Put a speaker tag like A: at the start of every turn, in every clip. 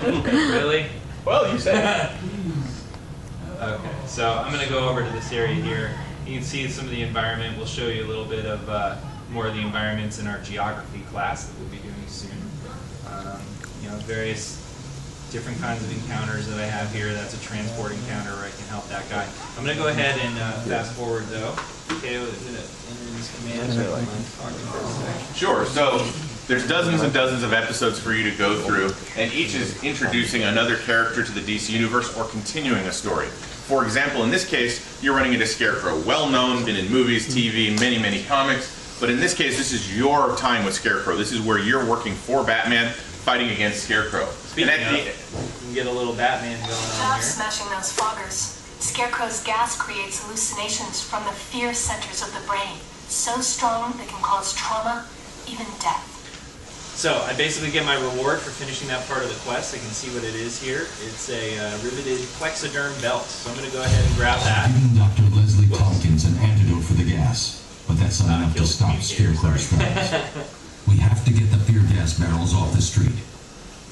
A: Really?
B: Well, you said.
A: Okay, so I'm going to go over to this area here. You can see some of the environment. We'll show you a little bit of more of the environments in our geography class that we'll be doing soon. You know, various different kinds of encounters that I have here. That's a transport encounter where I can help that guy. I'm going to go ahead and fast forward though. Okay, we're going to enter these commands.
B: Sure. So there's dozens and dozens of episodes for you to go through, and each is introducing another character to the DC universe or continuing a story. For example, in this case, you're running into Scarecrow, well known, been in movies, TV, many, many comics. But in this case, this is your time with Scarecrow. This is where you're working for Batman, fighting against Scarecrow.
A: Speaking of, we can get a little Batman going on
C: Stop
A: here.
C: smashing those foggers. Scarecrow's gas creates hallucinations from the fear centers of the brain. So strong they can cause trauma, even death.
A: So I basically get my reward for finishing that part of the quest. I can see what it is here. It's a riveted plexiderm belt. So I'm going to go ahead and grab that.
D: Giving Dr. Leslie Tompkins an antidote for the gas, but that's not enough to stop Scarecrow's threats. We have to get the fear gas barrels off the street.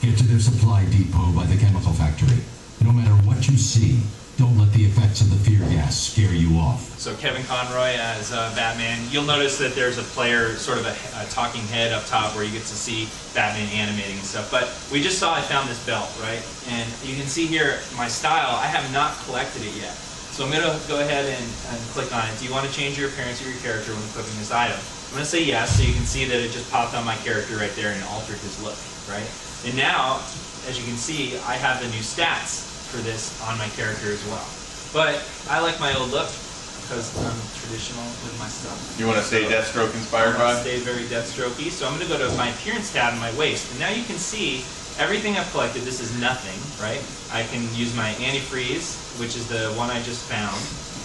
D: Get to their supply depot by the chemical factory. No matter what you see, don't let the effects of the fear gas scare you off.
A: So Kevin Conroy as Batman. You'll notice that there's a player, sort of a talking head up top where you get to see Batman animating and stuff. But we just saw I found this belt, right? And you can see here my style. I have not collected it yet. So I'm going to go ahead and click on it. Do you want to change your appearance of your character when equipping this item? I'm going to say yes, so you can see that it just popped on my character right there and altered his look, right? And now, as you can see, I have the new stats for this on my character as well. But I like my old look because I'm traditional with my stuff.
B: You want to stay Deathstroke inspired,
A: I want
B: Rod?
A: to stay very Deathstrokey, so I'm going to go to my appearance tab in my waist. And now you can see everything I've collected. This is nothing, right? I can use my antifreeze, which is the one I just found.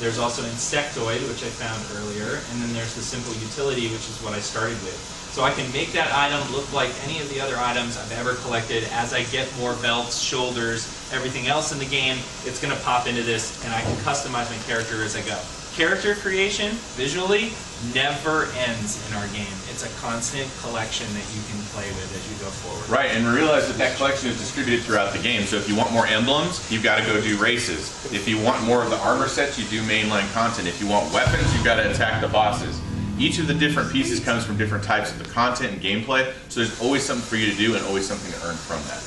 A: There's also insectoid, which I found earlier, and then there's the simple utility, which is what I started with. So I can make that item look like any of the other items I've ever collected. As I get more belts, shoulders, everything else in the game, it's going to pop into this, and I can customize my character as I go. Character creation, visually, never ends in our game. It's a constant collection that you can play with as you go forward.
B: Right, and realize that that collection is distributed throughout the game. So if you want more emblems, you've got to go do races. If you want more of the armor sets, you do mainline content. If you want weapons, you've got to attack the bosses. Each of the different pieces comes from different types of the content and gameplay, so there's always something for you to do and always something to earn from that.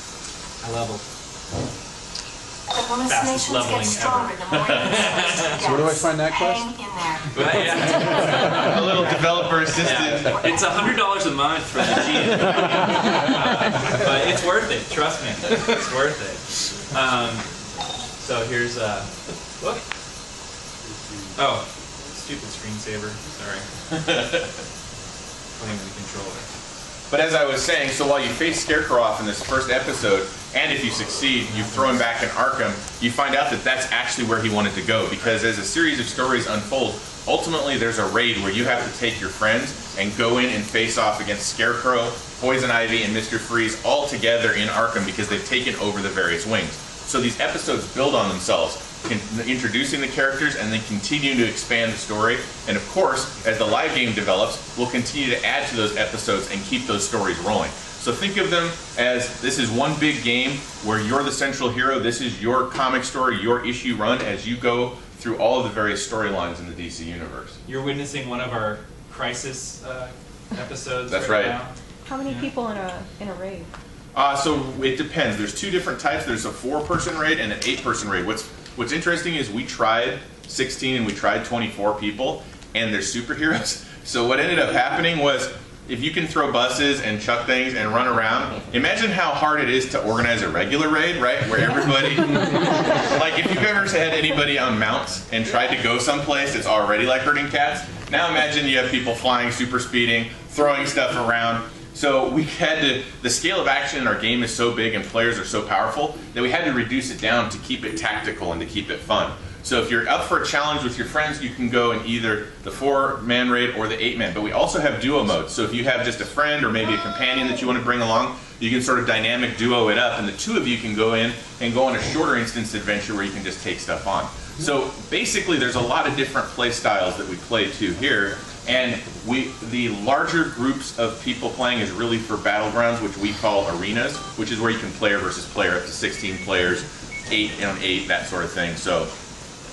A: I level.
C: The hallucinations get stronger the more you
E: So where do I find that quest?
C: Hang in there.
A: But, yeah.
B: A little developer assisted.
A: Yeah. It's $100 a month for the GM. But it's worth it, trust me. It's worth it. So here's look. Oh, stupid screensaver. Sorry. Playing with the controller.
B: But as I was saying, so while you face Scarecrow off in this first episode, and if you succeed, you throw him back in Arkham, you find out that that's actually where he wanted to go. Because as a series of stories unfold, ultimately there's a raid where you have to take your friends and go in and face off against Scarecrow, Poison Ivy, and Mr. Freeze all together in Arkham because they've taken over the various wings. So these episodes build on themselves, introducing the characters and then continue to expand the story. And of course, as the live game develops, we'll continue to add to those episodes and keep those stories rolling. So think of them as this is one big game where you're the central hero. This is your comic story, your issue run as you go through all of the various storylines in the DC universe.
A: You're witnessing one of our Crisis episodes.
B: That's right.
A: Now.
F: How many people in a raid?
B: So it depends. There's two different types. There's a 4-person raid and an 8-person raid. What's interesting is we tried 16 and we tried 24 people, and they're superheroes. So what ended up happening was, if you can throw buses and chuck things and run around, imagine how hard it is to organize a regular raid, right? Where everybody, like if you've ever had anybody on mounts and tried to go someplace that's already like herding cats, now imagine you have people flying, super speeding, throwing stuff around. So we had to, the scale of action in our game is so big and players are so powerful that we had to reduce it down to keep it tactical and to keep it fun. So if you're up for a challenge with your friends, you can go in either the 4-man raid or the 8-man. But we also have duo mode. So if you have just a friend or maybe a companion that you want to bring along, you can sort of dynamic duo it up, and the two of you can go in and go on a shorter instance adventure where you can just take stuff on. So basically there's a lot of different play styles that we play to here. And the larger groups of people playing is really for battlegrounds, which we call arenas, which is where you can player versus player, up to 16 players, 8 on 8, that sort of thing. So,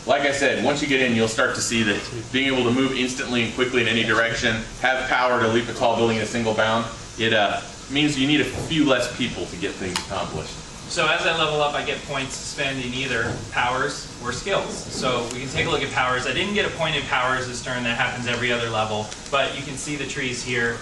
B: like I said, once you get in, you'll start to see that being able to move instantly and quickly in any direction, have power to leap a tall building in a single bound, it means you need a few less people to get things accomplished.
A: So as I level up, I get points to spend in either powers or skills. So we can take a look at powers. I didn't get a point in powers this turn. That happens every other level. But you can see the trees here.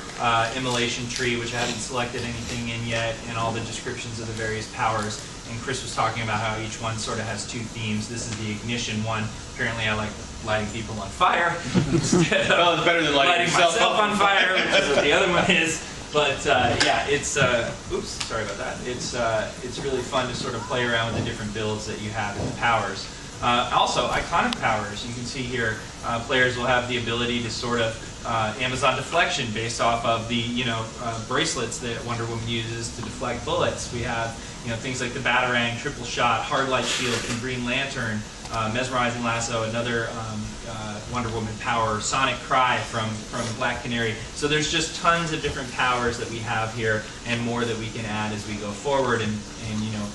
A: Immolation tree, which I haven't selected anything in yet, and all the descriptions of the various powers. And Chris was talking about how each one sort of has 2 themes. This is the ignition one. Apparently I like lighting people on fire instead of
B: well, it's better than lighting
A: myself on fire, which is what the other one is. But yeah, it's oops, sorry about that. It's really fun to sort of play around with the different builds that you have in the powers. Also, iconic powers. You can see here, players will have the ability to sort of Amazon deflection based off of the bracelets that Wonder Woman uses to deflect bullets. We have things like the Batarang, triple shot, hard light shield from Green Lantern, mesmerizing lasso, another Wonder Woman power, sonic cry from Black Canary. So there's just tons of different powers that we have here, and more that we can add as we go forward. And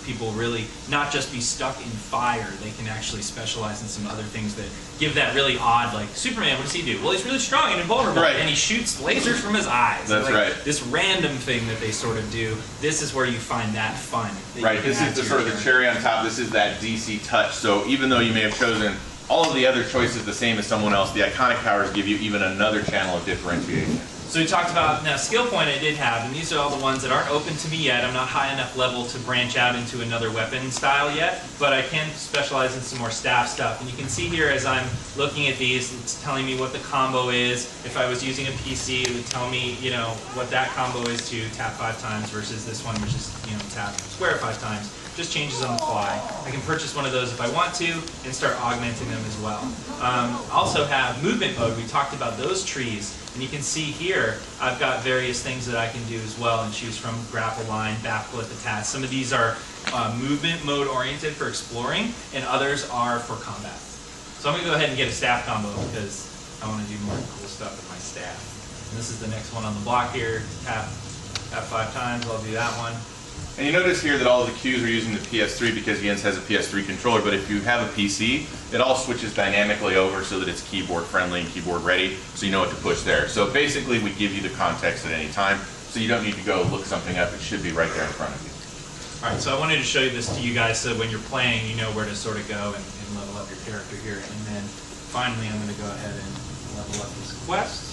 A: people really not just be stuck in fire. They can actually specialize in some other things that give that really odd, like Superman. What does he do? Well, he's really strong and invulnerable,
B: right,
A: and he shoots lasers from his eyes.
B: That's right.
A: This random thing that they sort of do. This is where you find that fun.
B: Right. This is the sort of the cherry on top. This is that DC touch. So even though you may have chosen all of the other choices the same as someone else, the iconic powers give you even another channel of differentiation.
A: So we talked about, now skill point I did have, and these are all the ones that aren't open to me yet. I'm not high enough level to branch out into another weapon style yet, but I can specialize in some more staff stuff. And you can see here as I'm looking at these, it's telling me what the combo is. If I was using a PC, it would tell me, what that combo is to tap 5 times versus this one, which is, tap square 5 times. Just changes on the fly. I can purchase one of those if I want to and start augmenting them as well. Also have movement mode. We talked about those trees. And you can see here, I've got various things that I can do as well and choose from: grapple line, backflip, attach. Some of these are movement mode oriented for exploring, and others are for combat. So I'm going to go ahead and get a staff combo because I want to do more cool stuff with my staff. And this is the next one on the block here. Tap 5 times, I'll do that one.
B: And you notice here that all of the cues are using the PS3 because Jens has a PS3 controller, but if you have a PC, it all switches dynamically over so that it's keyboard friendly and keyboard ready, so you know what to push there. So basically we give you the context at any time, so you don't need to go look something up. It should be right there in front of you.
A: Alright, so I wanted to show you this to you guys so when you're playing, you know where to sort of go and level up your character here. And then finally I'm going to go ahead and level up this quest.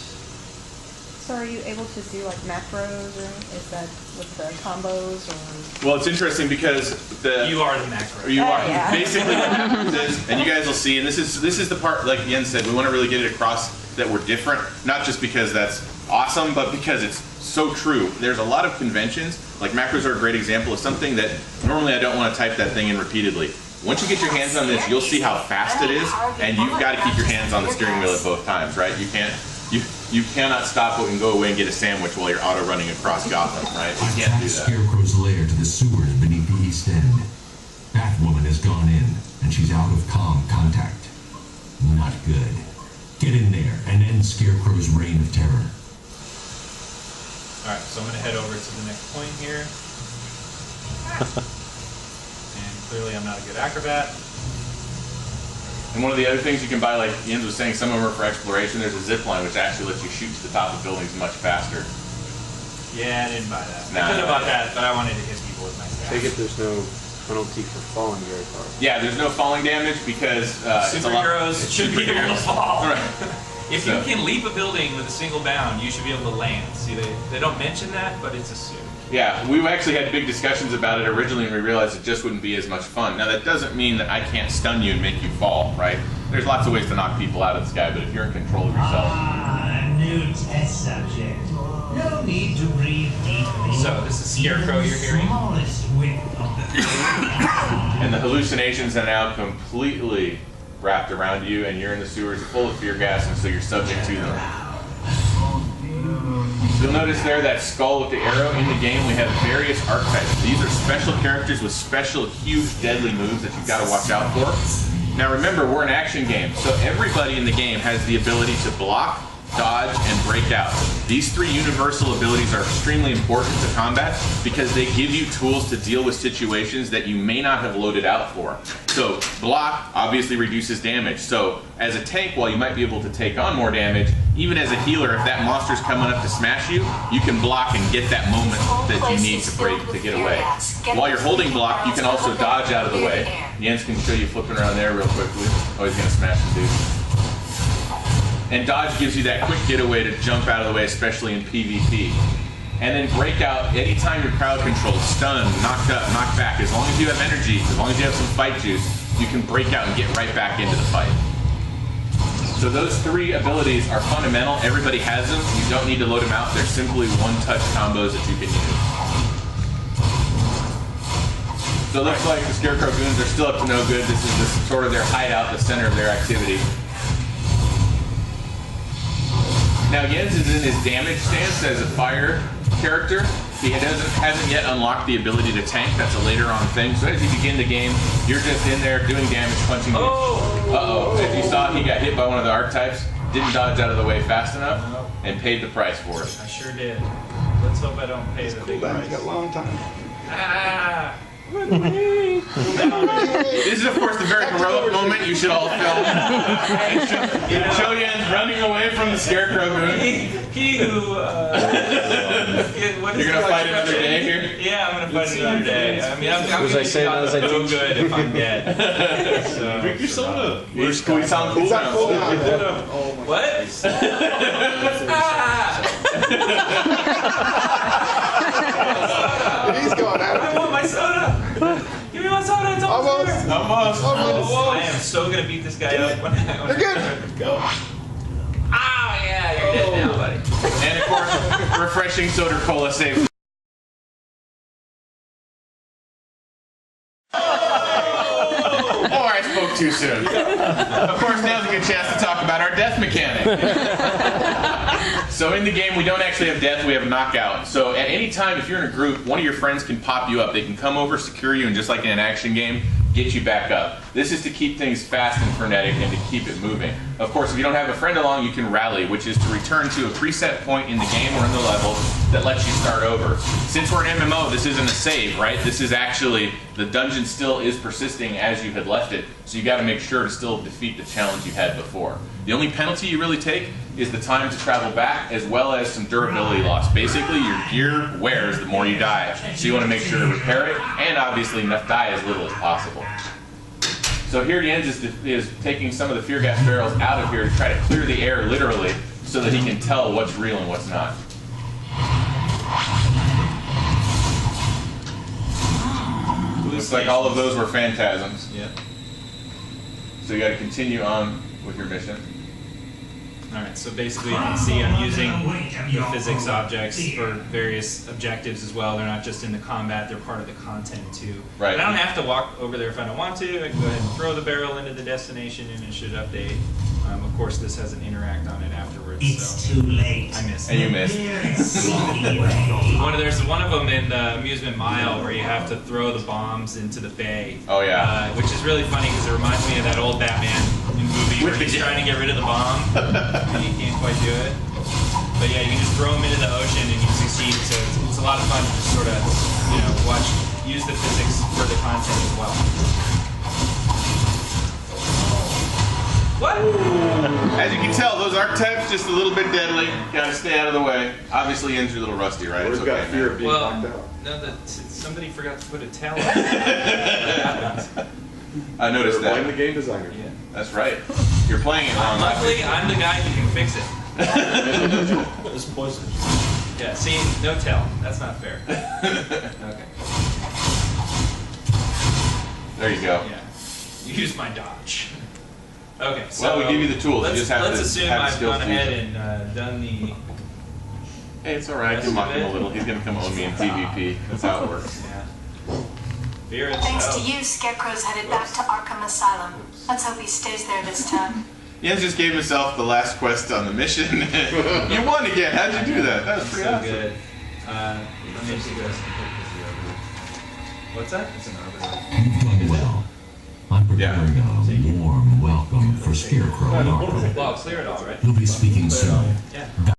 F: So are you able to do like macros, or is that with the combos, or?
B: Well, it's interesting because
A: you are the macro.
B: You are.
F: Yeah.
B: Basically what happens is, and you guys will see, and this is the part, like Jens said, we want to really get it across that we're different, not just because that's awesome, but because it's so true. There's a lot of conventions, like macros are a great example of something that normally I don't want to type that thing in repeatedly. Once you get your hands on this, you'll see how fast it is, and you've got to keep your hands on the steering wheel at both times, right? You cannot stop it and go away and get a sandwich while you're auto running across Gotham, right? You can't do that.
D: Scarecrow's lair to the sewers beneath the East End. Batwoman has gone in, and she's out of comm contact. Not good. Get in there and end Scarecrow's reign of terror.
A: Alright, so I'm going to head over to the next point here. And clearly I'm not a good acrobat.
B: And one of the other things you can buy, like Jens was saying, some of them are for exploration. There's a zip line which actually lets you shoot to the top of buildings much faster.
A: Yeah, I didn't buy that.
B: Nah,
A: I could have bought that, but I wanted to hit people with my staff.
E: Take it there's no penalty for falling very far.
B: Yeah, there's no falling damage because
A: superheroes should be able to fall.
B: Right.
A: If you can leap a building with a single bound, you should be able to land. See, they don't mention that, but it's assumed.
B: Yeah, we actually had big discussions about it originally, and we realized it just wouldn't be as much fun. Now, that doesn't mean that I can't stun you and make you fall, right? There's lots of ways to knock people out of the sky, but if you're in control of yourself...
G: A new test subject. No need to breathe deeply.
A: So, this is Scarecrow you're hearing.
G: Smallest width of the
B: And the hallucinations are now completely wrapped around you, and you're in the sewers full of fear gas, and so you're subject to them. You'll notice there that skull with the arrow. In the game, we have various archetypes. These are special characters with special, huge, deadly moves that you've got to watch out for. Now remember, we're an action game, so everybody in the game has the ability to block, dodge, and break out. These 3 universal abilities are extremely important to combat because they give you tools to deal with situations that you may not have loaded out for. So block obviously reduces damage. So as a tank, while you might be able to take on more damage, even as a healer, if that monster's coming up to smash you, you can block and get that moment that you need to break to get away. While you're holding block, you can also dodge out of the way. Jens can show you flipping around there real quickly. Oh, he's gonna smash the dude. And dodge gives you that quick getaway to jump out of the way, especially in PvP. And then breakout, anytime you're crowd controlled, stunned, knocked up, knocked back, as long as you have energy, as long as you have some fight juice, you can break out and get right back into the fight. So those 3 abilities are fundamental. Everybody has them. You don't need to load them out. They're simply one-touch combos that you can use. So it looks like the Scarecrow Goons are still up to no good. This is sort of their hideout, the center of their activity. Now Jens is in his damage stance as a fire character. He hasn't yet unlocked the ability to tank. That's a later on thing. So as you begin the game, you're just in there doing damage, punching. Uh-oh. As you saw, he got hit by one of the archetypes, didn't dodge out of the way fast enough, and paid the price for it.
A: I sure did. Let's hope I don't pay the big price.
H: He's got a long time.
A: Ah!
B: This is, of course, the very heroic moment you should all film. Show Jens running away from the Scarecrow Goon.
A: He who...
B: You're going to fight another day here?
A: Yeah, I'm going to fight another day. I mean, I'm going to be no good if I'm dead. So,
H: Drink your soda.
B: We sound cool now.
A: What?
H: He's going out.
A: I want my soda! Give me my soda, it's almost there!
B: Almost.
A: I am so gonna beat this guy up.
H: You're good. Go.
A: Ah, yeah, you're dead now, buddy.
B: And of course, refreshing soda cola saves. I spoke too soon. Of course, now's a good chance to talk about our death mechanic. So in the game, we don't actually have death, we have knockout. So at any time, if you're in a group, one of your friends can pop you up. They can come over, secure you, and just like in an action game, get you back up. This is to keep things fast and frenetic and to keep it moving. Of course, if you don't have a friend along, you can rally, which is to return to a preset point in the game or in the level that lets you start over. Since we're an MMO, this isn't a save, right? This is actually, the dungeon still is persisting as you had left it, so you gotta make sure to still defeat the challenge you had before. The only penalty you really take is the time to travel back, as well as some durability loss. Basically, your gear wears the more you die, so you want to make sure to repair it, and obviously die as little as possible. So here Jens is taking some of the fear gas barrels out of here to try to clear the air, literally, so that he can tell what's real and what's not. Looks like all of those were phantasms.
A: Yeah.
B: So you got to continue on with your mission.
A: Alright, so basically you can see I'm using the physics objects for various objectives as well. They're not just in the combat, they're part of the content too.
B: Right.
A: And I don't have to walk over there if I don't want to. I can go ahead and throw the barrel into the destination and it should update. Of course, this has an interact on it afterwards.
G: It's
A: so
G: too late.
A: I missed
B: And
A: it.
B: you missed.
A: There's one of them in the Amusement Mile where you have to throw the bombs into the bay.
B: Oh yeah.
A: Which is really funny because it reminds me of that old Batman movie where he's trying to get rid of the bomb and he can't quite do it. But yeah, you can just throw them into the ocean and you succeed. So it's a lot of fun to just sort of, use the physics for the content as well. What?
B: As you can tell, those archetypes just a little bit deadly. Gotta stay out of the way. Obviously, Jens, you're a little rusty, right?
H: We've
B: It's
H: got
B: okay,
H: fear
B: man.
H: of being knocked out.
A: No, somebody forgot to put a towel on.
B: I noticed
H: Blame the
B: that.
H: game designer.
A: Yeah.
B: That's right. You're playing it wrong.
A: Luckily, I'm the guy who can fix it.
H: It's poison.
A: Yeah, see, no tell. That's not fair. Okay.
B: There you go.
A: Yeah. Use my dodge. Okay, so
B: Well, we give you the tools. You
A: Let's,
B: just have
A: let's
B: to
A: assume
B: have the
A: I've
B: skills
A: gone
B: to use
A: ahead
B: it.
A: and done the.
B: Hey, it's alright. You mock him a little. He's gonna come own me in PvP. That's how it works.
A: Yeah. Fear
C: Thanks to
A: itself.
C: you, Scarecrow's headed back to Arkham Asylum. Let's hope he stays there this time.
B: Jens just gave himself the last quest on the mission. You won again. How'd you do that? That was pretty
A: So
B: awesome.
A: good. Let me see this. What's that?
D: You've done well. I'm preparing a warm welcome for Scarecrow and Arthur.
A: Well, clear it all, right?
D: He'll be speaking soon.
A: Yeah.